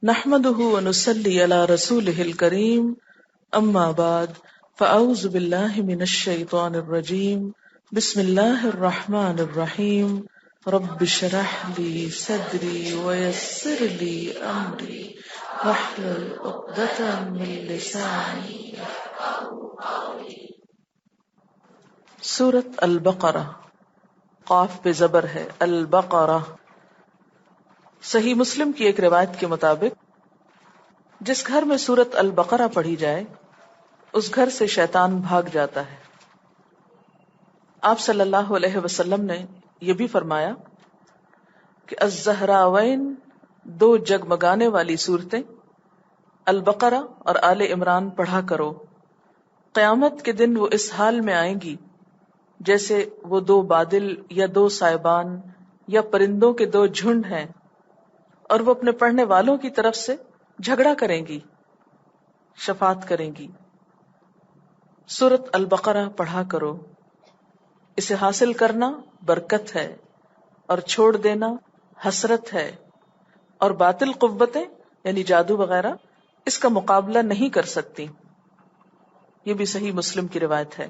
نحمده ونصلي على رسوله الكريم اما بعد فاعوذ بالله من الشيطان الرجيم بسم الله الرحمن الرحيم رب اشرح لي صدري ويسر لي امري واحلل عقدة من لساني يفقهوا قولي. سورۃ البقرہ، قاف پہ زبر ہے، البقرہ. صحیح مسلم کی ایک روایت کے مطابق جس گھر میں سورۃ البقرہ پڑھی جائے اس گھر سے شیطان بھاگ جاتا ہے. آپ صلی اللہ علیہ وسلم نے یہ بھی فرمایا کہ الزہراوین، دو جگمگانے والی صورتیں البقرہ اور آل عمران پڑھا کرو. قیامت کے دن وہ اس حال میں آئیں گی جیسے وہ دو بادل یا دو سائبان یا پرندوں کے دو جھنڈ ہیں، اور وہ اپنے پڑھنے والوں کی طرف سے جھگڑا کریں گی، شفاعت کریں گی. سورۃ البقرہ پڑھا کرو، اسے حاصل کرنا برکت ہے اور چھوڑ دینا حسرت ہے، اور باطل قوتیں یعنی جادو وغیرہ اس کا مقابلہ نہیں کر سکتی. یہ بھی صحیح مسلم کی روایت ہے.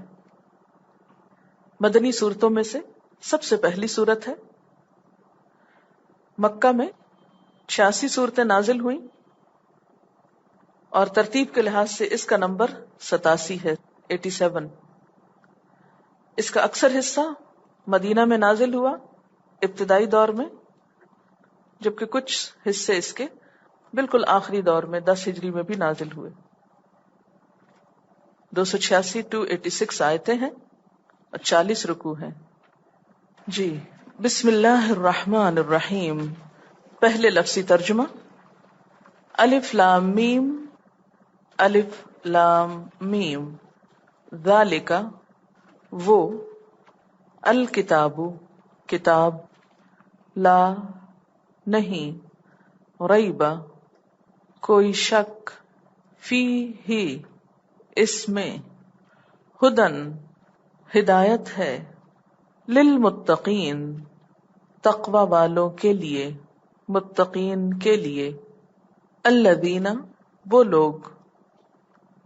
مدنی صورتوں میں سے سب سے پہلی صورت ہے. مکہ میں 86 صورتیں نازل ہوئیں اور ترتیب کے لحاظ سے اس کا نمبر 87 ہے، 87. اس کا اکثر حصہ مدینہ میں نازل ہوا ابتدائی دور میں، جبکہ کچھ حصے اس کے بالکل آخری دور میں 10 ہجری میں بھی نازل ہوئے. 286 to 86 آیتیں ہیں اور 40 رکوع ہیں. جی، بسم اللہ الرحمن الرحیم. پہلے لفظی ترجمہ. الف لام میم، الف لام میم، ذالک وہ، الکتاب کتاب، لا نہیں، ریب کوئی شک، فی ہی اس میں، ہدن ہدایت ہے، للمتقین تقوی والوں کے لیے، متقین کے لیے، الذین وہ لوگ،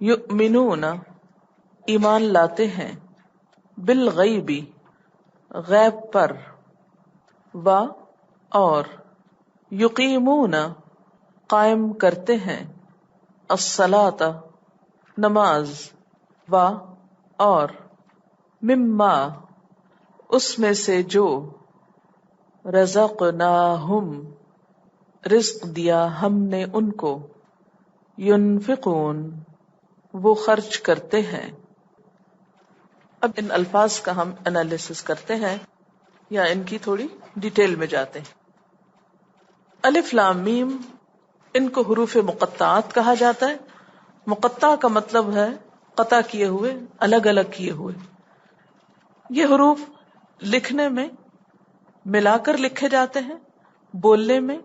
یؤمنون ایمان لاتے ہیں، بالغیب غیب پر، و اور، یقیمون قائم کرتے ہیں، الصلاۃ نماز، و اور، مما اس میں سے جو، رزقناہم رزق دیا ہم نے ان کو، ینفقون وہ خرچ کرتے ہیں. اب ان الفاظ کا ہم انالیسس کرتے ہیں یا ان کی تھوڑی ڈیٹیل میں جاتے ہیں. الف لام میم ان کو حروف مقطعات کہا جاتا ہے. مقطع کا مطلب ہے قطع کیے ہوئے، الگ الگ کیے ہوئے. یہ حروف لکھنے میں ملا کر لکھے جاتے ہیں، بولنے میں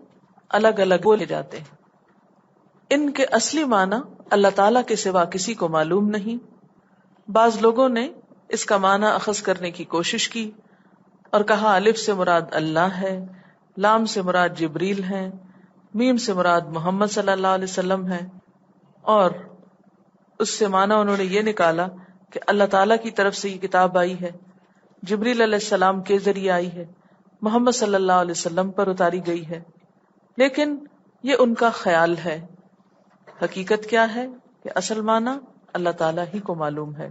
الگ الگ بولے جاتے ہیں. ان کے اصلی معنی اللہ تعالیٰ کے سوا کسی کو معلوم نہیں. بعض لوگوں نے اس کا معنی اخذ کرنے کی کوشش کی اور کہا الف سے مراد اللہ ہے، لام سے مراد جبریل ہیں، میم سے مراد محمد صلی اللہ علیہ وسلم ہے، اور اس سے معنی انہوں نے یہ نکالا کہ اللہ تعالیٰ کی طرف سے یہ کتاب آئی ہے، جبریل علیہ السلام کے ذریعے آئی ہے، محمد صلی اللہ علیہ وسلم پر اتاری گئی ہے. لیکن یہ ان کا خیال ہے. حقیقت کیا ہے کہ اصل معنی اللہ تعالیٰ ہی کو معلوم ہے.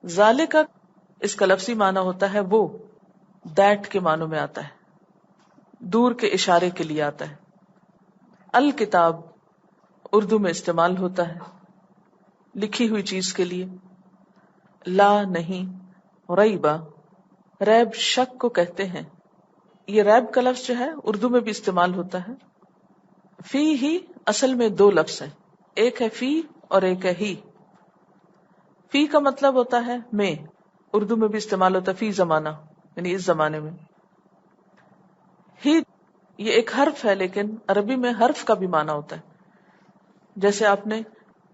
ذالک اس کا لفظی معنی ہوتا ہے وہ، دیٹ کے معنوں میں آتا ہے، دور کے اشارے کے لیے آتا ہے. الکتاب اردو میں استعمال ہوتا ہے لکھی ہوئی چیز کے لیے. لا نہیں، ریبا ریب شک کو کہتے ہیں. یہ ریب کا لفظ جو ہے اردو میں بھی استعمال ہوتا ہے. فی ہی اصل میں دو لفظ ہیں، ایک ہے فی اور ایک ہے ہی. فی کا مطلب ہوتا ہے میں، اردو میں بھی استعمال ہوتا ہے فی زمانہ یعنی اس زمانے میں. ہی یہ ایک حرف ہے لیکن عربی میں حرف کا بھی معنی ہوتا ہے. جیسے آپ نے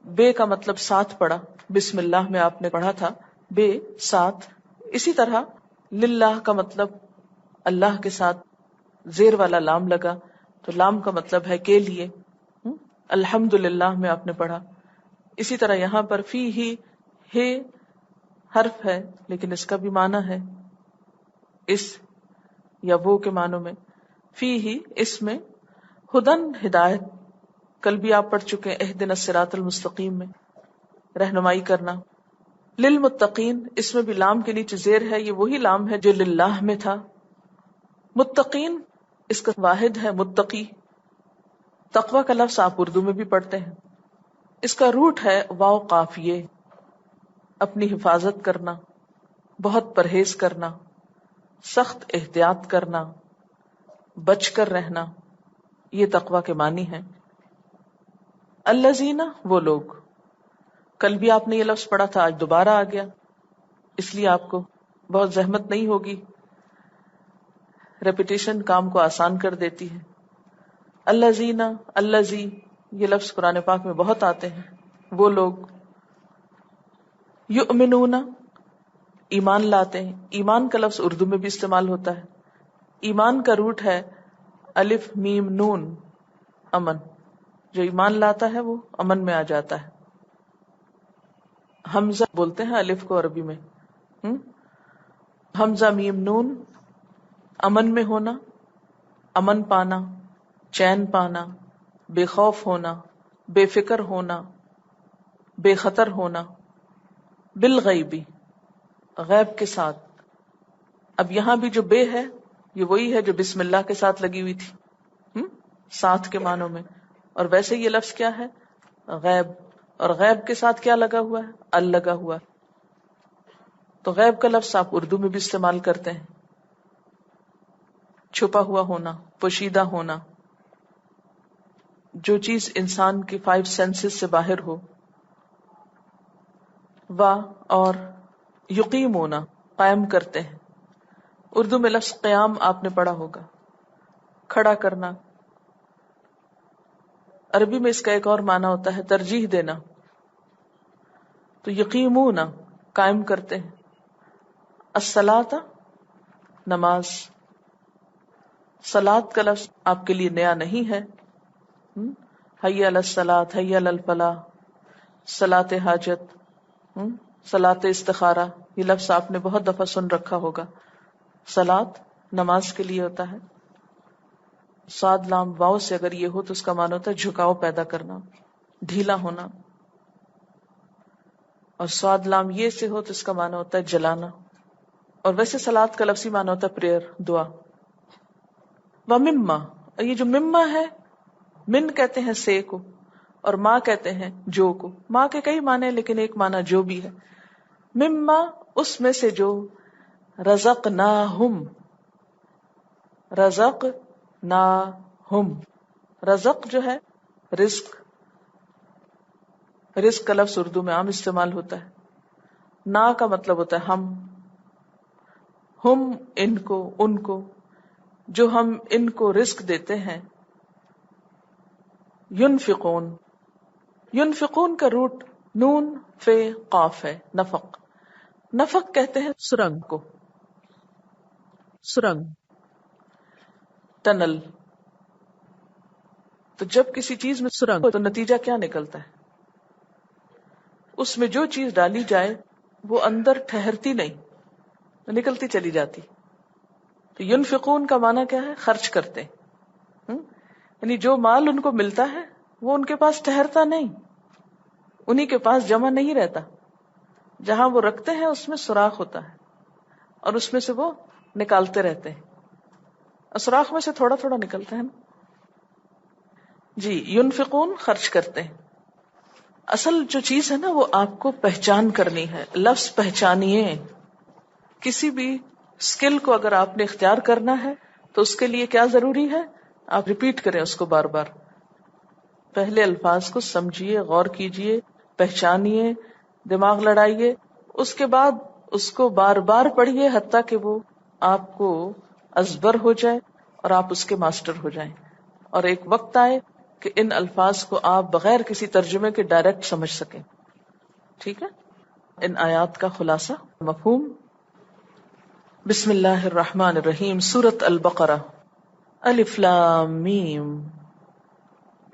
بے کا مطلب ساتھ پڑھا، بسم اللہ میں آپ نے پڑھا تھا بے ساتھ. اسی طرح للہ کا مطلب اللہ کے ساتھ زیر والا لام لگا تو لام کا مطلب ہے کے لیے. الحمدللہ میں آپ نے پڑھا. اسی طرح یہاں پر فی ہی ہے حرف ہے لیکن اس کا بھی معنی ہے اس یا وہ کے معنوں میں. فی ہی اس میں ہدن ہدایت، کل بھی آپ پڑھ چکے ہیں اہدنا الصراط المستقیم میں رہنمائی کرنا. للمتقین اس میں بھی لام کے نیچے زیر ہے، یہ وہی لام ہے جو للہ میں تھا. متقین اس کا واحد ہے متقی. تقوی کا لفظ آپ اردو میں بھی پڑھتے ہیں، اس کا روٹ ہے واو قافیے. اپنی حفاظت کرنا، بہت پرہیز کرنا، سخت احتیاط کرنا، بچ کر رہنا، یہ تقوی کے معنی ہیں. الذین وہ لوگ، کل بھی آپ نے یہ لفظ پڑھا تھا، آج دوبارہ آ گیا، اس لیے آپ کو بہت زحمت نہیں ہوگی، ریپیٹیشن کام کو آسان کر دیتی ہے. الذین، الذی یہ لفظ قرآن پاک میں بہت آتے ہیں. وہ لوگ یؤمنون ایمان لاتے ہیں. ایمان کا لفظ اردو میں بھی استعمال ہوتا ہے. ایمان کا روٹ ہے الف میم نون، امن. جو ایمان لاتا ہے وہ امن میں آ جاتا ہے. حمزہ بولتے ہیں الف کو عربی میں. حمزہ میم نون، امن میں ہونا، امن پانا، چین پانا، بے خوف ہونا، بے فکر ہونا، بے خطر ہونا. بالغیبی غیب کے ساتھ. اب یہاں بھی جو بے ہے یہ وہی ہے جو بسم اللہ کے ساتھ لگی ہوئی تھی، ساتھ کے معنوں میں. اور ویسے یہ لفظ کیا ہے؟ غیب. اور غیب کے ساتھ کیا لگا ہوا ہے؟ ال لگا ہوا ہے. تو غیب کا لفظ آپ اردو میں بھی استعمال کرتے ہیں. چھپا ہوا ہونا، پوشیدہ ہونا، جو چیز انسان کی 5 سینسز سے باہر ہو. اور یقیم ہونا، قائم کرتے ہیں. اردو میں لفظ قیام آپ نے پڑھا ہوگا، کھڑا کرنا. عربی میں اس کا ایک اور معنی ہوتا ہے ترجیح دینا. تو یقیمون قائم کرتے ہیں. الصلاۃ نماز. صلاۃ کا لفظ آپ کے لیے نیا نہیں ہے. حی علی الصلاۃ، حی علی الفلاح، صلاۃ حاجت، صلاۃ استخارہ، یہ لفظ آپ نے بہت دفعہ سن رکھا ہوگا. صلاۃ نماز کے لیے ہوتا ہے. صاد لام واو سے اگر یہ ہو تو اس کا معنی ہوتا ہے جھکاؤ پیدا کرنا، ڈھیلا ہونا. اور صاد لام یہ سے ہو تو اس کا معنی ہوتا ہے جلانا. اور ویسے صلاۃ کا لفظی معنی ہوتا ہے پریئر، دعا. ومما، یہ جو مما ہے، من کہتے ہیں سے کو اور ماں کہتے ہیں جو کو. ماں کے کئی معنی لیکن ایک معنی جو بھی ہے. مما اس میں سے جو، رزقناہم، رزقناہم. رزق جو ہے رزق، رزق کا لفظ اردو میں عام استعمال ہوتا ہے. نا کا مطلب ہوتا ہے ہم ان کو، ان کو، جو ہم ان کو رزق دیتے ہیں. ینفقون، ینفقون کا روٹ نون فے قاف ہے، نفق. نفق کہتے ہیں سرنگ کو، سرنگ، ٹنل. تو جب کسی چیز میں سرنگ ہو تو نتیجہ کیا نکلتا ہے؟ اس میں جو چیز ڈالی جائے وہ اندر ٹھہرتی نہیں، نکلتی چلی جاتی. تو ینفقون کا معنی کیا ہے؟ خرچ کرتے. یعنی جو مال ان کو ملتا ہے وہ ان کے پاس ٹھہرتا نہیں، انہی کے پاس جمع نہیں رہتا. جہاں وہ رکھتے ہیں اس میں سوراخ ہوتا ہے اور اس میں سے وہ نکالتے رہتے ہیں. اور سوراخ میں سے تھوڑا تھوڑا نکلتا ہے نا. جی، ینفقون خرچ کرتے ہیں. اصل جو چیز ہے نا وہ آپ کو پہچان کرنی ہے. لفظ پہچانیے. کسی بھی اسکل کو اگر آپ نے اختیار کرنا ہے تو اس کے لیے کیا ضروری ہے؟ آپ ریپیٹ کریں اس کو بار بار. پہلے الفاظ کو سمجھیے، غور کیجیے، پہچانیے، دماغ لڑائیے، اس کے بعد اس کو بار بار پڑھیے حتیٰ کہ وہ آپ کو ازبر ہو جائے اور آپ اس کے ماسٹر ہو جائیں. اور ایک وقت آئے کہ ان الفاظ کو آپ بغیر کسی ترجمے کے ڈائریکٹ سمجھ سکیں. ٹھیک ہے؟ ان آیات کا خلاصہ مفہوم. بسم اللہ الرحمن الرحیم. سورۃ البقرہ. الف لام میم.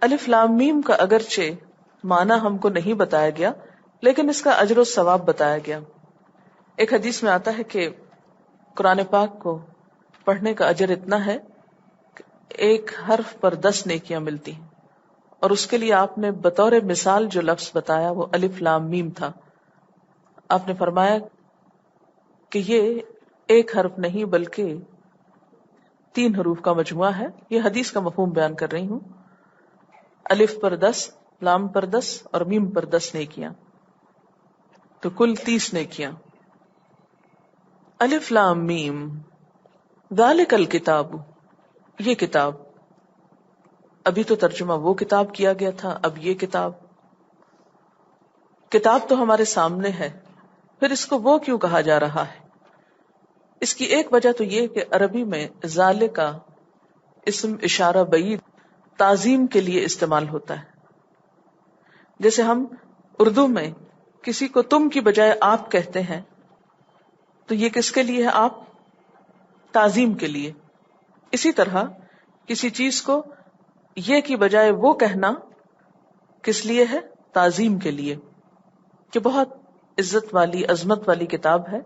الف لام میم کا اگرچہ معنی ہم کو نہیں بتایا گیا لیکن اس کا اجر و ثواب بتایا گیا. ایک حدیث میں آتا ہے کہ قرآن پاک کو پڑھنے کا اجر اتنا ہے کہ ایک حرف پر 10 نیکیاں ملتی ہیں، اور اس کے لیے آپ نے بطور مثال جو لفظ بتایا وہ الف لام میم تھا. آپ نے فرمایا کہ یہ ایک حرف نہیں بلکہ 3 حروف کا مجموعہ ہے. یہ حدیث کا مفہوم بیان کر رہی ہوں. الف پر 10، لام پر 10 اور میم پر 10 نیکیاں، تو کل 30 نیکیاں. الف لام میم ذالک الکتاب، یہ کتاب. ابھی تو ترجمہ وہ کتاب کیا گیا تھا، اب یہ کتاب. کتاب تو ہمارے سامنے ہے، پھر اس کو وہ کیوں کہا جا رہا ہے؟ اس کی ایک وجہ تو یہ کہ عربی میں ذالک کا اسم اشارہ بعید تعظیم کے لیے استعمال ہوتا ہے. جیسے ہم اردو میں کسی کو تم کی بجائے آپ کہتے ہیں تو یہ کس کے لیے ہے؟ آپ، تعظیم کے لیے. اسی طرح کسی چیز کو یہ کی بجائے وہ کہنا کس لیے ہے؟ تعظیم کے لیے، کہ بہت عزت والی عظمت والی کتاب ہے.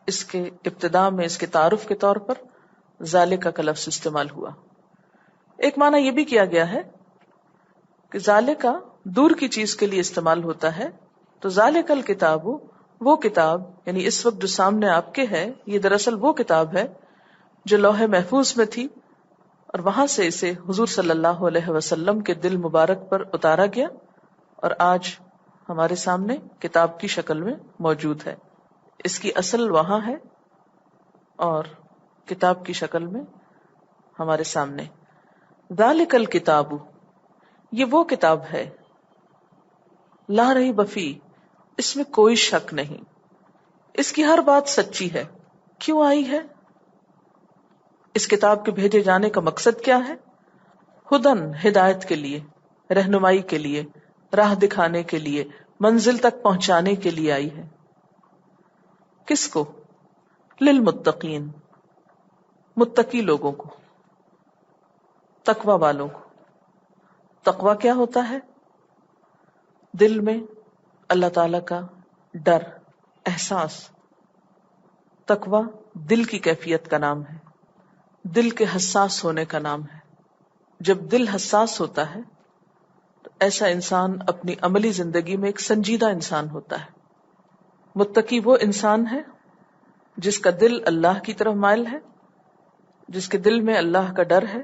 اس کے ابتداء میں اس کے تعارف کے طور پر ذالک کا لفظ استعمال ہوا. ایک معنی یہ بھی کیا گیا ہے کہ ذالک دور کی چیز کے لیے استعمال ہوتا ہے. تو ذالک الکتاب، وہ کتاب، یعنی اس وقت جو سامنے آپ کے ہے، یہ دراصل وہ کتاب ہے جو لوح محفوظ میں تھی، اور وہاں سے اسے حضور صلی اللہ علیہ وسلم کے دل مبارک پر اتارا گیا اور آج ہمارے سامنے کتاب کی شکل میں موجود ہے. اس کی اصل وہاں ہے اور کتاب کی شکل میں ہمارے سامنے. ذالک الکتاب، یہ وہ کتاب ہے، لا ریب فیہ، اس میں کوئی شک نہیں، اس کی ہر بات سچی ہے. کیوں آئی ہے؟ اس کتاب کے بھیجے جانے کا مقصد کیا ہے؟ ہدن، ہدایت کے لیے، رہنمائی کے لیے، راہ دکھانے کے لیے، منزل تک پہنچانے کے لیے آئی ہے. کس کو؟ للمتقین، متقی لوگوں کو، تقوی والوں کو. تقوی کیا ہوتا ہے؟ دل میں اللہ تعالی کا ڈر، احساس. تقوی دل کی کیفیت کا نام ہے، دل کے حساس ہونے کا نام ہے. جب دل حساس ہوتا ہے تو ایسا انسان اپنی عملی زندگی میں ایک سنجیدہ انسان ہوتا ہے. متقی وہ انسان ہے جس کا دل اللہ کی طرف مائل ہے، جس کے دل میں اللہ کا ڈر ہے،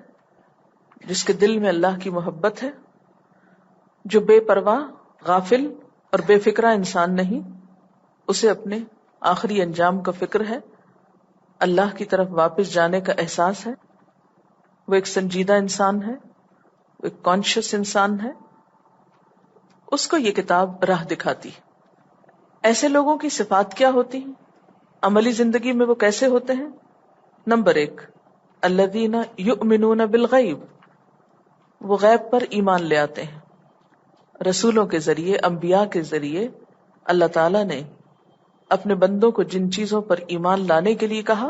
جس کے دل میں اللہ کی محبت ہے، جو بے پرواہ، غافل اور بے فکرہ انسان نہیں. اسے اپنے آخری انجام کا فکر ہے، اللہ کی طرف واپس جانے کا احساس ہے. وہ ایک سنجیدہ انسان ہے، وہ ایک کانشیس انسان ہے. اس کو یہ کتاب راہ دکھاتی. ایسے لوگوں کی صفات کیا ہوتی ہیں؟ عملی زندگی میں وہ کیسے ہوتے ہیں؟ نمبر 1، الذین یؤمنون بالغیب، وہ غیب پر ایمان لے آتے ہیں. رسولوں کے ذریعے، انبیاء کے ذریعے اللہ تعالیٰ نے اپنے بندوں کو جن چیزوں پر ایمان لانے کے لیے کہا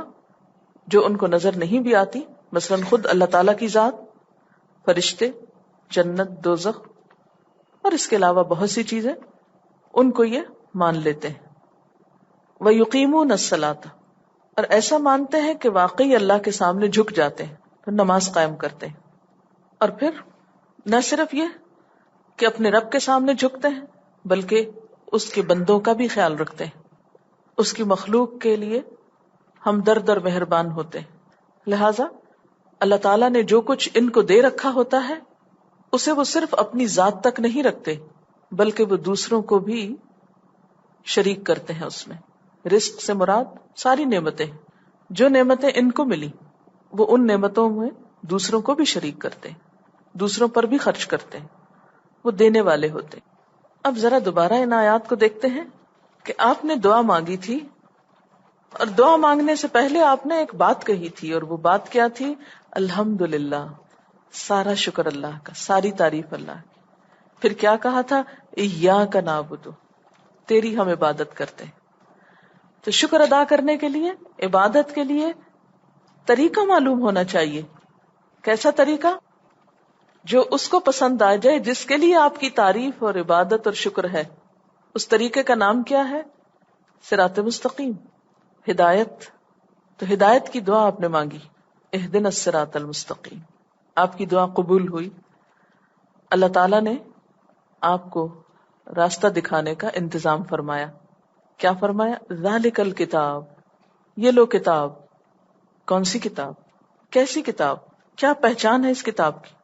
جو ان کو نظر نہیں بھی آتی، مثلا خود اللہ تعالیٰ کی ذات، فرشتے، جنت، دوزخ اور اس کے علاوہ بہت سی چیزیں، ان کو یہ مان لیتے ہیں. وَيُقِيمُونَ الصَّلَاةَ، اور ایسا مانتے ہیں کہ واقعی اللہ کے سامنے جھک جاتے ہیں، پھر نماز قائم کرتے ہیں. اور پھر نہ صرف یہ کہ اپنے رب کے سامنے جھکتے ہیں بلکہ اس کے بندوں کا بھی خیال رکھتے ہیں، اس کی مخلوق کے لیے ہمدرد اور مہربان ہوتے ہیں. لہذا اللہ تعالیٰ نے جو کچھ ان کو دے رکھا ہوتا ہے اسے وہ صرف اپنی ذات تک نہیں رکھتے بلکہ وہ دوسروں کو بھی شریک کرتے ہیں اس میں. رزق سے مراد ساری نعمتیں، جو نعمتیں ان کو ملی وہ ان نعمتوں میں دوسروں کو بھی شریک کرتے ہیں، دوسروں پر بھی خرچ کرتے ہیں، وہ دینے والے ہوتے ہیں. اب ذرا دوبارہ ان آیات کو دیکھتے ہیں کہ آپ نے دعا مانگی تھی اور دعا مانگنے سے پہلے آپ نے ایک بات کہی تھی، اور وہ بات کیا تھی؟ الحمدللہ، سارا شکر اللہ کا، ساری تعریف اللہ کی. پھر کیا کہا تھا؟ ایاک نعبد، تیری ہم عبادت کرتے ہیں. تو شکر ادا کرنے کے لیے، عبادت کے لیے طریقہ معلوم ہونا چاہیے. کیسا طریقہ؟ جو اس کو پسند آ جائے، جس کے لیے آپ کی تعریف اور عبادت اور شکر ہے. اس طریقے کا نام کیا ہے؟ صراط مستقیم، ہدایت. تو ہدایت کی دعا آپ نے مانگی، اہدنا الصراط المستقیم. آپ کی دعا قبول ہوئی. اللہ تعالیٰ نے آپ کو راستہ دکھانے کا انتظام فرمایا. کیا فرمایا؟ ذالک الکتاب، یہ لو کتاب. کون سی کتاب؟ کیسی کتاب؟ کیا پہچان ہے اس کتاب کی؟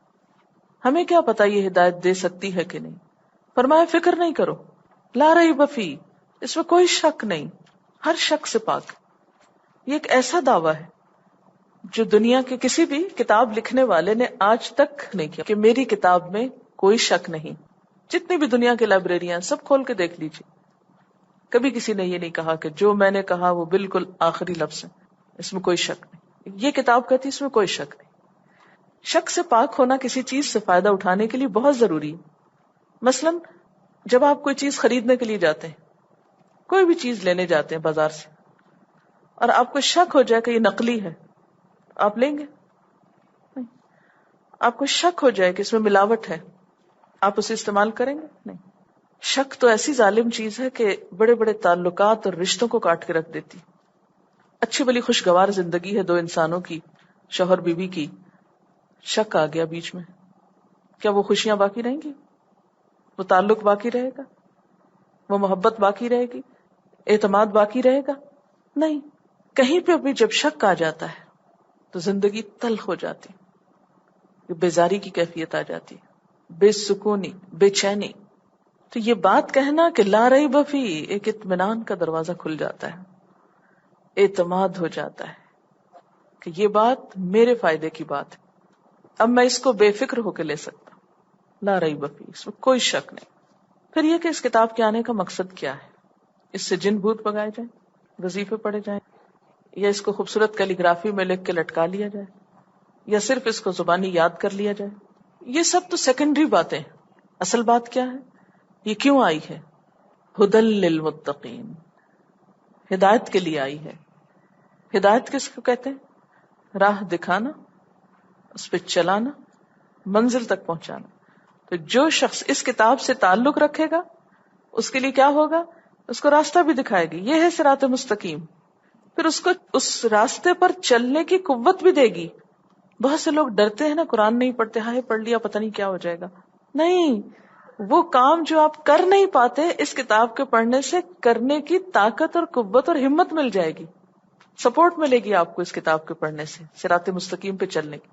ہمیں کیا پتا یہ ہدایت دے سکتی ہے کہ نہیں؟ فرمایا فکر نہیں کرو، لا ریب فیہ، اس میں کوئی شک نہیں، ہر شک سے پاک. یہ ایک ایسا دعویٰ ہے جو دنیا کے کسی بھی کتاب لکھنے والے نے آج تک نہیں کیا کہ میری کتاب میں کوئی شک نہیں. جتنی بھی دنیا کی لائبریریاں سب کھول کے دیکھ لیجیے، کبھی کسی نے یہ نہیں کہا کہ جو میں نے کہا وہ بالکل آخری لفظ ہے، اس میں کوئی شک نہیں. یہ کتاب کہتی ہے اس میں کوئی شک نہیں. شک سے پاک ہونا کسی چیز سے فائدہ اٹھانے کے لیے بہت ضروری ہے. مثلا جب آپ کوئی چیز خریدنے کے لیے جاتے ہیں، کوئی بھی چیز لینے جاتے ہیں بازار سے، اور آپ کو شک ہو جائے کہ یہ نقلی ہے، آپ لیں گے نہیں. آپ کو شک ہو جائے کہ اس میں ملاوٹ ہے، آپ اسے استعمال کریں گے نہیں. شک تو ایسی ظالم چیز ہے کہ بڑے بڑے تعلقات اور رشتوں کو کاٹ کے رکھ دیتی. اچھی بلی خوشگوار زندگی ہے دو انسانوں کی، شوہر بیوی کی، شک آ گیا بیچ میں، کیا وہ خوشیاں باقی رہیں گی؟ وہ تعلق باقی رہے گا؟ وہ محبت باقی رہے گی؟ اعتماد باقی رہے گا؟ نہیں. کہیں پہ بھی جب شک آ جاتا ہے تو زندگی تلخ ہو جاتی، بیزاری کی کیفیت آ جاتی، بے سکونی، بے چینی. تو یہ بات کہنا کہ لا ریب فیہ، ایک اطمینان کا دروازہ کھل جاتا ہے، اعتماد ہو جاتا ہے کہ یہ بات میرے فائدے کی بات ہے، اب میں اس کو بے فکر ہو کے لے سکتا ہوں. لا ریب فیہ، اس میں کوئی شک نہیں. پھر یہ کہ اس کتاب کے آنے کا مقصد کیا ہے؟ اس سے جن بھوت بگائے جائیں، وظیفے پڑھے جائیں، یا اس کو خوبصورت کیلی گرافی میں لکھ کے لٹکا لیا جائے، یا صرف اس کو زبانی یاد کر لیا جائے. یہ سب تو سیکنڈری باتیں. اصل بات کیا ہے؟ یہ کیوں آئی ہے؟ ہدی للمتقین، ہدایت کے لیے آئی ہے. ہدایت کس کو کہتے ہیں؟ راہ دکھانا، اس پہ چلانا، منزل تک پہنچانا. تو جو شخص اس کتاب سے تعلق رکھے گا اس کے لیے کیا ہوگا؟ اس کو راستہ بھی دکھائے گی، یہ ہے صراط مستقیم. پھر اس کو اس راستے پر چلنے کی قوت بھی دے گی. بہت سے لوگ ڈرتے ہیں نا، قرآن نہیں پڑھتے، ہائے پڑھ لیا پتہ نہیں کیا ہو جائے گا. نہیں، وہ کام جو آپ کر نہیں پاتے اس کتاب کے پڑھنے سے کرنے کی طاقت اور قوت اور ہمت مل جائے گی، سپورٹ ملے گی آپ کو اس کتاب کے پڑھنے سے صراط مستقیم پہ چلنے کی.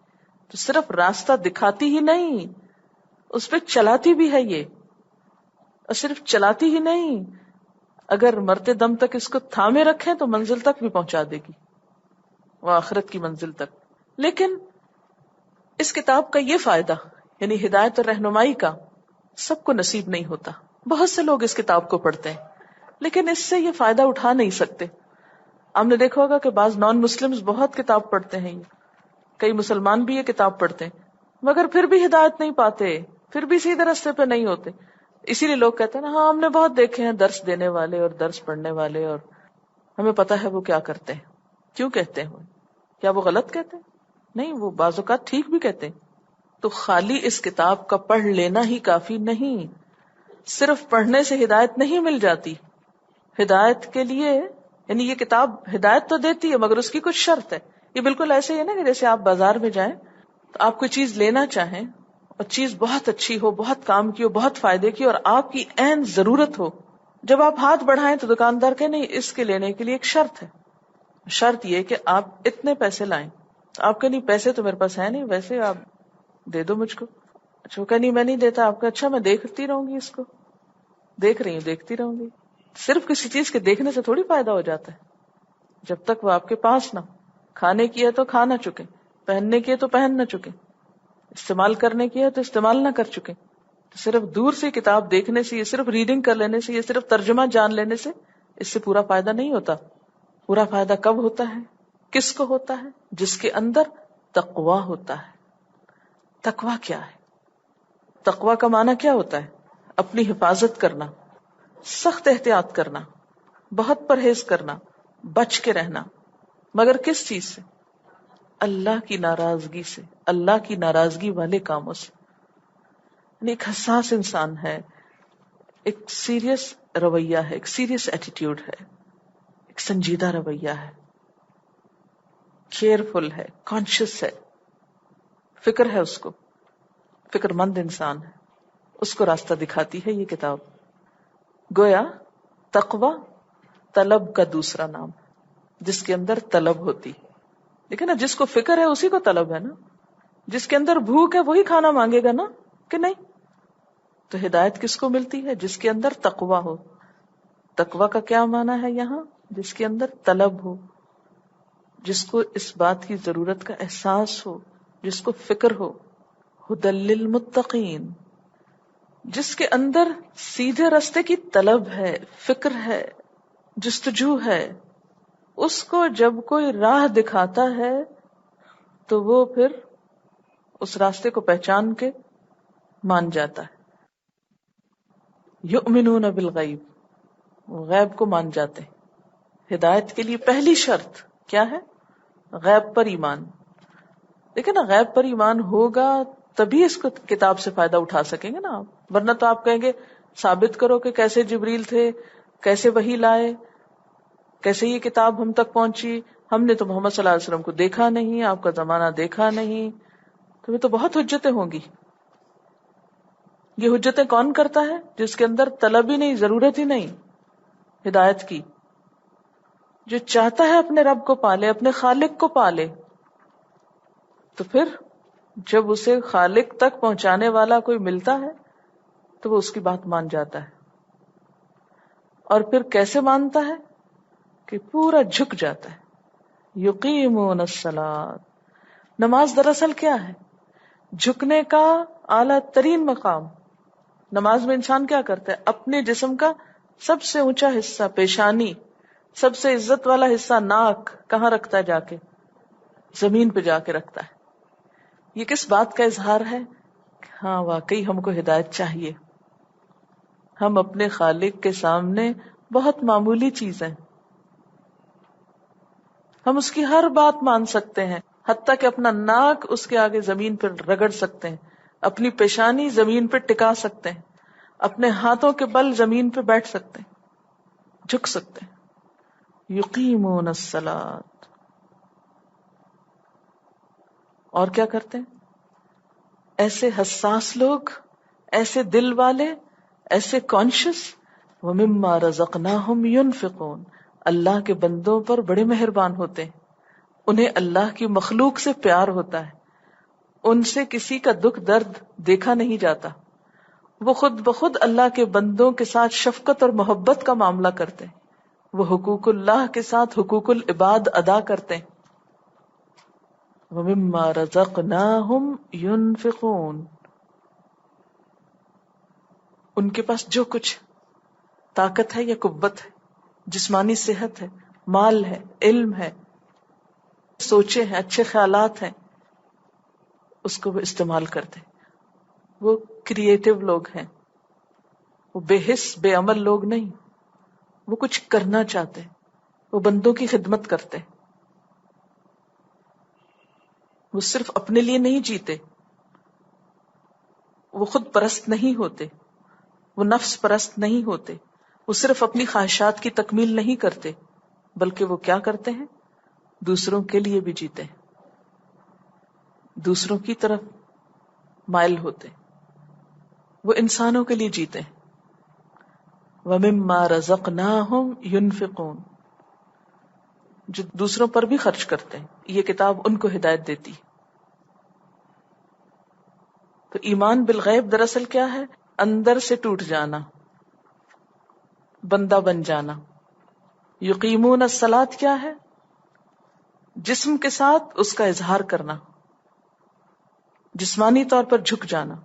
تو صرف راستہ دکھاتی ہی نہیں، اس پہ چلاتی بھی ہے. یہ اور صرف چلاتی ہی نہیں، اگر مرتے دم تک اس کو تھامے رکھیں تو منزل تک بھی پہنچا دے گی، وہ آخرت کی منزل تک. لیکن اس کتاب کا یہ فائدہ یعنی ہدایت اور رہنمائی کا سب کو نصیب نہیں ہوتا. بہت سے لوگ اس کتاب کو پڑھتے ہیں لیکن اس سے یہ فائدہ اٹھا نہیں سکتے. آپ نے دیکھا ہوگا کہ بعض نان مسلمز بہت کتاب پڑھتے ہیں، کئی مسلمان بھی یہ کتاب پڑھتے ہیں، مگر پھر بھی ہدایت نہیں پاتے، پھر بھی سیدھے راستے پہ نہیں ہوتے. اسی لیے لوگ کہتے ہیں نا، ہاں ہم نے بہت دیکھے ہیں درس دینے والے اور درس پڑھنے والے، اور ہمیں پتا ہے وہ کیا کرتے ہیں. کیوں کہتے ہیں؟ کیا وہ غلط کہتے ہیں؟ نہیں، وہ بعض اوقات ٹھیک بھی کہتے ہیں. تو خالی اس کتاب کا پڑھ لینا ہی کافی نہیں، صرف پڑھنے سے ہدایت نہیں مل جاتی. ہدایت کے لیے یعنی یہ کتاب ہدایت تو دیتی ہے مگر اس کی کچھ شرط ہے. یہ بالکل ایسے ہی ہے نا کہ جیسے آپ بازار میں جائیں تو آپ کوئی چیز لینا چاہیں اور چیز بہت اچھی ہو، بہت کام کی ہو، بہت فائدے کی، اور آپ کی عین ضرورت ہو، جب آپ ہاتھ بڑھائیں تو دکاندار کہ نہیں، اس کے لینے کے لیے ایک شرط ہے. شرط یہ کہ آپ اتنے پیسے لائیں. آپ کہ نہیں پیسے تو میرے پاس ہے نہیں، ویسے آپ دے دو مجھ کو. اچھا، وہ کہ نہیں میں نہیں دیتا. آپ کا اچھا میں دیکھتی رہوں گی، اس کو دیکھ رہی ہوں، دیکھتی رہوں گی. صرف کسی چیز کے دیکھنے سے تھوڑی فائدہ ہو جاتا ہے جب تک وہ آپ کے پاس نہ ہو. کھانے کی ہے تو کھا نہ چکے، پہننے کی ہے تو پہن نہ چکے، استعمال کرنے کی ہے تو استعمال نہ کر چکے. صرف دور سے کتاب دیکھنے سے، یہ صرف ریڈنگ کر لینے سے، یہ صرف ترجمہ جان لینے سے اس سے پورا فائدہ نہیں ہوتا. پورا فائدہ کب ہوتا ہے؟ کس کو ہوتا ہے؟ جس کے اندر تقویٰ ہوتا ہے. تقویٰ کیا ہے؟ تقویٰ کا معنی کیا ہوتا ہے؟ اپنی حفاظت کرنا، سخت احتیاط کرنا، بہت پرہیز کرنا، بچ کے رہنا. مگر کس چیز سے؟ اللہ کی ناراضگی سے، اللہ کی ناراضگی والے کاموں سے. یعنی ایک حساس انسان ہے، ایک سیریس رویہ ہے، ایک سیریس ایٹیٹیوڈ ہے، ایک سنجیدہ رویہ ہے، کیئرفل ہے، کانشیس ہے، فکر ہے اس کو، فکر مند انسان ہے، اس کو راستہ دکھاتی ہے یہ کتاب. گویا تقوی طلب کا دوسرا نام، جس کے اندر طلب ہوتی. دیکھیں نا، جس کو فکر ہے اسی کو طلب ہے نا، جس کے اندر بھوک ہے وہی کھانا مانگے گا نا، کہ نہیں؟ تو ہدایت کس کو ملتی ہے؟ جس کے اندر تقوی ہو. تقوی کا کیا معنی ہے یہاں؟ جس کے اندر طلب ہو، جس کو اس بات کی ضرورت کا احساس ہو، جس کو فکر ہو. ھدی للمتقین، جس کے اندر سیدھے راستے کی طلب ہے، فکر ہے، جستجو ہے. اس کو جب کوئی راہ دکھاتا ہے تو وہ پھر اس راستے کو پہچان کے مان جاتا ہے. یؤمنون بالغیب، غیب کو مان جاتے ہیں. ہدایت کے لیے پہلی شرط کیا ہے؟ غیب پر ایمان. دیکھیں نا، غیب پر ایمان ہوگا تبھی اس کو کتاب سے فائدہ اٹھا سکیں گے نا آپ، ورنہ تو آپ کہیں گے ثابت کرو کہ کیسے جبریل تھے، کیسے وحی لائے، کیسے یہ کتاب ہم تک پہنچی، ہم نے تو محمد صلی اللہ علیہ وسلم کو دیکھا نہیں، آپ کا زمانہ دیکھا نہیں. تو یہ تو بہت حجتیں ہوں گی. یہ حجتیں کون کرتا ہے؟ جس کے اندر طلب ہی نہیں، ضرورت ہی نہیں ہدایت کی، جو چاہتا ہے اپنے رب کو پالے، اپنے خالق کو پالے. تو پھر جب اسے خالق تک پہنچانے والا کوئی ملتا ہے تو وہ اس کی بات مان جاتا ہے. اور پھر کیسے مانتا ہے؟ کہ پورا جھک جاتا ہے. یقیمون الصلاۃ، نماز دراصل کیا ہے؟ جھکنے کا اعلیٰ ترین مقام. نماز میں انسان کیا کرتا ہے؟ اپنے جسم کا سب سے اونچا حصہ پیشانی، سب سے عزت والا حصہ ناک، کہاں رکھتا ہے؟ جا کے زمین پہ جا کے رکھتا ہے. یہ کس بات کا اظہار ہے؟ ہاں واقعی ہم کو ہدایت چاہیے. ہم اپنے خالق کے سامنے بہت معمولی چیز ہیں، ہم اس کی ہر بات مان سکتے ہیں، حتیٰ کہ اپنا ناک اس کے آگے زمین پر رگڑ سکتے ہیں، اپنی پیشانی زمین پہ ٹکا سکتے ہیں، اپنے ہاتھوں کے بل زمین پہ بیٹھ سکتے ہیں، جھک سکتے ہیں. یقیمون الصلاۃ. اور کیا کرتے ہیں؟ ایسے حساس لوگ، ایسے دل والے، ایسے کانشیس. وَمِمَّا رَزَقْنَاهُمْ يُنْفِقُونَ، اللہ کے بندوں پر بڑے مہربان ہوتے ہیں. انہیں اللہ کی مخلوق سے پیار ہوتا ہے، ان سے کسی کا دکھ درد دیکھا نہیں جاتا. وہ خود بخود اللہ کے بندوں کے ساتھ شفقت اور محبت کا معاملہ کرتے ہیں، وہ حقوق اللہ کے ساتھ حقوق العباد ادا کرتے ہیں. وَمِمَّا رَزَقْنَاهُمْ يُنْفِقُونَ، ان کے پاس جو کچھ طاقت ہے یا قوت ہے، جسمانی صحت ہے، مال ہے، علم ہے، سوچے ہیں، اچھے خیالات ہیں، اس کو وہ استعمال کرتے ہیں. وہ کریٹیو لوگ ہیں، وہ بے حس بے عمل لوگ نہیں، وہ کچھ کرنا چاہتے ہیں، وہ بندوں کی خدمت کرتے ہیں. وہ صرف اپنے لیے نہیں جیتے، وہ خود پرست نہیں ہوتے، وہ نفس پرست نہیں ہوتے، وہ صرف اپنی خواہشات کی تکمیل نہیں کرتے، بلکہ وہ کیا کرتے ہیں؟ دوسروں کے لیے بھی جیتے ہیں، دوسروں کی طرف مائل ہوتے ہیں، وہ انسانوں کے لیے جیتے ہیں. وَمِمَّا رَزَقْنَاهُمْ يُنْفِقُونَ، جو دوسروں پر بھی خرچ کرتے ہیں. یہ کتاب ان کو ہدایت دیتی. تو ایمان بالغیب دراصل کیا ہے؟ اندر سے ٹوٹ جانا، بندہ بن جانا. یقیمون الصلاۃ کیا ہے؟ جسم کے ساتھ اس کا اظہار کرنا، جسمانی طور پر جھک جانا.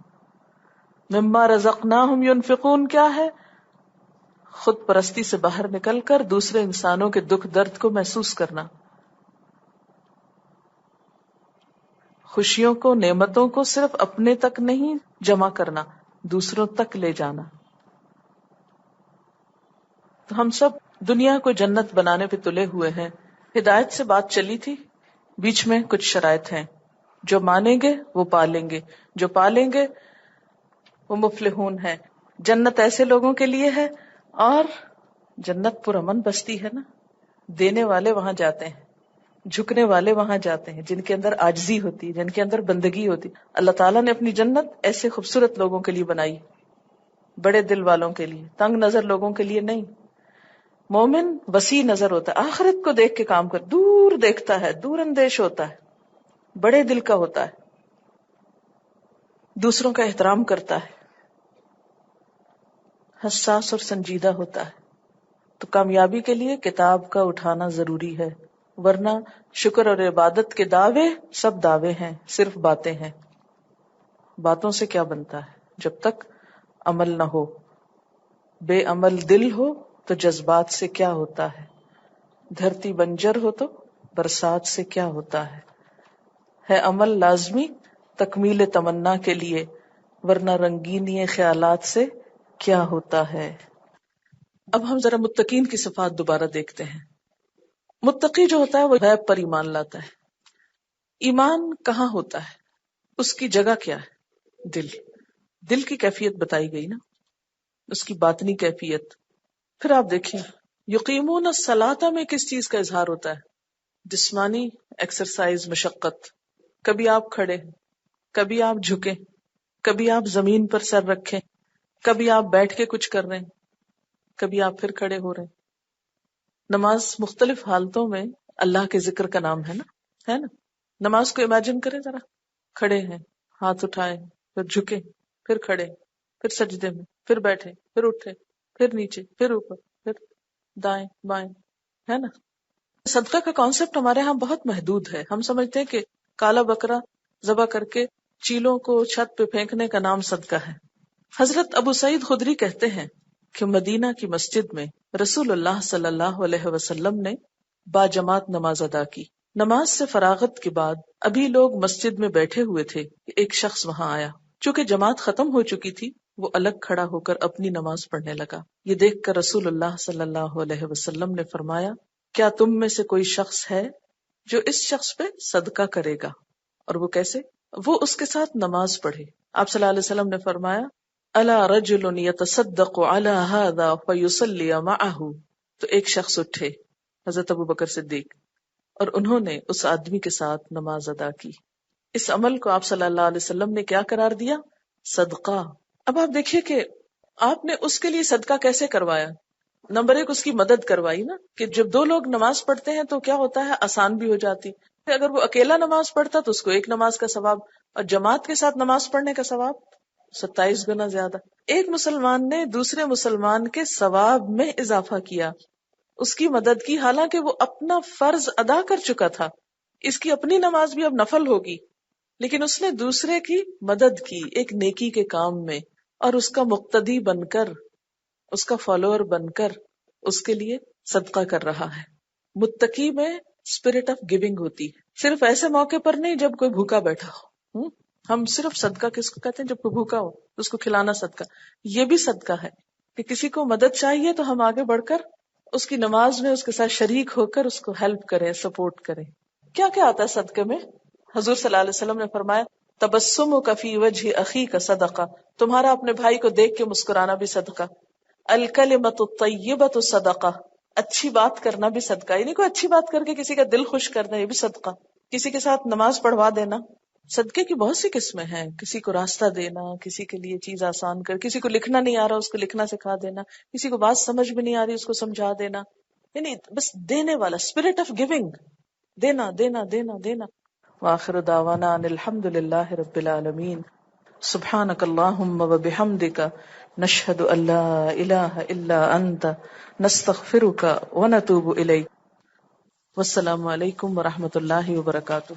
مما رزقناہم ينفقون کیا ہے؟ خود پرستی سے باہر نکل کر دوسرے انسانوں کے دکھ درد کو محسوس کرنا، خوشیوں کو، نعمتوں کو صرف اپنے تک نہیں جمع کرنا، دوسروں تک لے جانا. تو ہم سب دنیا کو جنت بنانے پہ تلے ہوئے ہیں. ہدایت سے بات چلی تھی، بیچ میں کچھ شرائط ہیں. جو مانیں گے وہ پالیں گے، جو پالیں گے وہ مفلحون ہیں. جنت ایسے لوگوں کے لیے ہے، اور جنت پرامن بستی ہے نا. دینے والے وہاں جاتے ہیں، جھکنے والے وہاں جاتے ہیں، جن کے اندر عاجزی ہوتی ہے، جن کے اندر بندگی ہوتی. اللہ تعالیٰ نے اپنی جنت ایسے خوبصورت لوگوں کے لیے بنائی، بڑے دل والوں کے لیے، تنگ نظر لوگوں کے لیے نہیں. مومن وسیع نظر ہوتا ہے، آخرت کو دیکھ کے کام کر، دور دیکھتا ہے، دور اندیش ہوتا ہے، بڑے دل کا ہوتا ہے، دوسروں کا احترام کرتا ہے، حساس اور سنجیدہ ہوتا ہے. تو کامیابی کے لیے کتاب کا اٹھانا ضروری ہے، ورنہ شکر اور عبادت کے دعوے سب دعوے ہیں، صرف باتیں ہیں. باتوں سے کیا بنتا ہے جب تک عمل نہ ہو؟ بے عمل دل ہو تو جذبات سے کیا ہوتا ہے؟ دھرتی بنجر ہو تو برسات سے کیا ہوتا ہے عمل لازمی تکمیل تمنا کے لیے، ورنہ رنگینی خیالات سے کیا ہوتا ہے. اب ہم ذرا متقین کی صفات دوبارہ دیکھتے ہیں. متقی جو ہوتا ہے وہ غیب پر ایمان لاتا ہے. ایمان کہاں ہوتا ہے؟ اس کی جگہ کیا ہے؟ دل کی کیفیت بتائی گئی نا، اس کی باطنی کیفیت. پھر آپ دیکھیں یقیمون الصلاۃ میں کس چیز کا اظہار ہوتا ہے؟ جسمانی ایکسرسائز، مشقت. کبھی آپ کھڑے، کبھی آپ جھکیں، کبھی آپ زمین پر سر رکھیں، کبھی آپ بیٹھ کے کچھ کر رہے ہیں، کبھی آپ پھر کھڑے ہو رہے ہیں. نماز مختلف حالتوں میں اللہ کے ذکر کا نام ہے نا. نماز کو امیجن کریں ذرا، کھڑے ہیں، ہاتھ اٹھائے، پھر جھکے، پھر کھڑے، پھر سجدے میں، پھر بیٹھے، پھر اٹھے، پھر نیچے، پھر اوپر، پھر دائیں بائیں، ہے نا. صدقہ کا کانسیپٹ ہمارے ہاں بہت محدود ہے. ہم سمجھتے ہیں کہ کالا بکرا ذبح کر کے چیلوں کو چھت پہ پھینکنے کا نام صدقہ ہے. حضرت ابو سعید خدری کہتے ہیں کہ مدینہ کی مسجد میں رسول اللہ صلی اللہ علیہ وسلم نے باجماعت نماز ادا کی. نماز سے فراغت کے بعد ابھی لوگ مسجد میں بیٹھے ہوئے تھے کہ ایک شخص وہاں آیا. چونکہ جماعت ختم ہو چکی تھی، وہ الگ کھڑا ہو کر اپنی نماز پڑھنے لگا. یہ دیکھ کر رسول اللہ صلی اللہ علیہ وسلم نے فرمایا، کیا تم میں سے کوئی شخص ہے جو اس شخص پہ صدقہ کرے گا؟ اور وہ کیسے؟ وہ اس کے ساتھ نماز پڑھے. آپ صلی اللہ علیہ وسلم نے فرمایا، الا رجل يتصدق على هذا فيصلي معه. تو ایک شخص اٹھے، حضرت ابو بکر صدیق، اور انہوں نے اس آدمی کے ساتھ نماز ادا کی. اس عمل کو آپ صلی اللہ علیہ وسلم نے کیا قرار دیا؟ صدقہ. اب آپ دیکھیے کہ آپ نے اس کے لیے صدقہ کیسے کروایا. نمبر ایک، اس کی مدد کروائی نا، کہ جب دو لوگ نماز پڑھتے ہیں تو کیا ہوتا ہے، آسان بھی ہو جاتی. اگر وہ اکیلا نماز پڑھتا تو اس کو ایک نماز کا ثواب، اور جماعت کے ساتھ نماز پڑھنے کا ثواب 27 گنا زیادہ. ایک مسلمان نے دوسرے مسلمان کے ثواب میں اضافہ کیا، اس کی مدد کی، حالانکہ وہ اپنا فرض ادا کر چکا تھا. اس کی اپنی نماز بھی اب نفل ہوگی، لیکن اس نے دوسرے کی مدد کی ایک نیکی کے کام میں، اور اس کا مقتدی بن کر، اس کا فالوور بن کر اس کے لیے صدقہ کر رہا ہے. متقی میں اسپرٹ آف گیونگ ہوتی ہے، صرف ایسے موقع پر نہیں جب کوئی بھوکا بیٹھا ہو. ہم صرف صدقہ کس کو کہتے ہیں؟ جب کوئی بھوکا ہو اس کو کھلانا صدقہ. یہ بھی صدقہ ہے کہ کسی کو مدد چاہیے تو ہم آگے بڑھ کر اس کی نماز میں اس کے ساتھ شریک ہو کر اس کو ہیلپ کریں، سپورٹ کریں. کیا کیا آتا ہے صدقے میں؟ حضور صلی اللہ علیہ وسلم نے فرمایا، تبسمک فی وجہ اخیک صدقہ. تمہارا اپنے بھائی کو دیکھ کے مسکرانا بھی صدقہ. الکلمۃ الطیبۃ صدقہ. اچھی بات کرنا بھی صدقہ، یعنی کوئی اچھی بات کر کے کسی کا دل خوش کرنا، یہ بھی صدقہ. کسی کے ساتھ نماز پڑھوا دینا. صدقے کی بہت سی قسمیں ہیں. کسی کو راستہ دینا، کسی کے لیے چیز آسان کر، کسی کو لکھنا نہیں آ رہا اس کو لکھنا سکھا دینا، کسی کو بات سمجھ میں نہیں آ رہی اس کو سمجھا دینا. یعنی بس دینے والا، اسپرٹ آف گیونگ، دینا دینا دینا دینا. وآخر دعوانا ان الحمد للہ رب العالمین. سبحانک اللہم وبحمدک، نشہد ان لا الہ الا انت، نستغفرک ونتوب الیک. والسلام علیکم ورحمۃ اللہ وبرکاتہ.